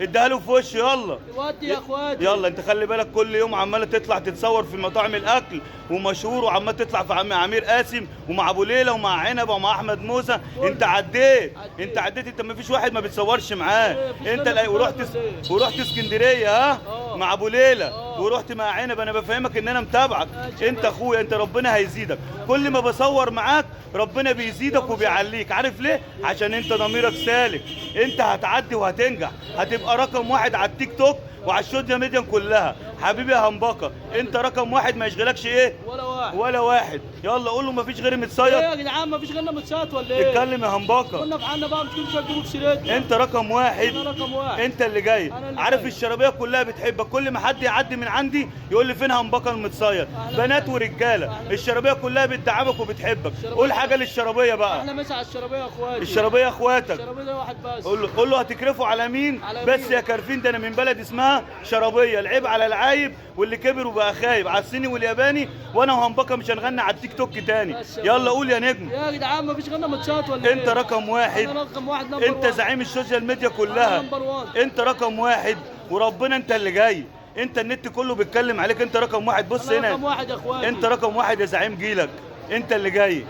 اديها له في وشه. يلا ودي يا اخواتي. يلا انت خلي بالك، كل يوم عماله تطلع تتصور في مطاعم الاكل ومشهور، وعمال تطلع في عم عمير قاسم ومع ابو ليلى ومع عنبه ومع احمد موسى. انت عديت. انت ما فيش واحد ما بتصورش معاه. انت ورحت اسكندريه ها مع ابو ليلى ورحت مع عنب. انا بفهمك ان انا متابعك. انت اخويا، انت ربنا هيزيدك. كل ما بصور معاك ربنا بيزيدك وبيعليك. عارف ليه؟ عشان انت ضميرك سالك. انت هتعدي وهتنجح، هتبقى رقم واحد على التيك توك وعلى السوشيال ميديا كلها. حبيبي يا همبكه، انت رقم واحد، ما يشغلكش ايه ولا واحد. يلا قول له مفيش غير متصيد. ايه يا جدعان، مفيش غيرنا متصيد ولا ايه؟ اتكلم يا همبكه. كنا في حالنا بقى، مش كل شويه تجيبوا في سيرتنا. انت رقم واحد. انا رقم واحد. انت اللي جاي. عارف الشرابيه كلها بتحبك. كل ما حد يعدي من عندي يقول لي فين همبكه المتصيد. بنات ورجاله، الشرابيه كلها بتدعمك وبتحبك. قول حاجه للشرابيه بقى. احنا مسا على الشرابيه يا اخواتي. الشرابيه اخواتك. الشرابيه ده واحد بس. قول له هتكرفوا على مين؟ بس يا كارفين، ده انا من بلد اسمها شرابيه. العيب على العايب، واللي كبر وبقى خايب على الصيني والياباني. وانا وهمبكه مش هنغني على التيك توك تاني. يلا قول يا نجم. يا جدعان مفيش غيرنا متصيد ولا ايه؟ انت رقم واحد. انا رقم واحد، نمبر انت زعيم السوشيال ميديا كلها. نمبر 1. انت رقم واحد وربنا انت اللي جاي. انت النت كله بيتكلم عليك. انت رقم واحد. بص هنا، رقم واحد يا اخواتي. انت رقم واحد يا زعيم جيلك. انت اللي جاي.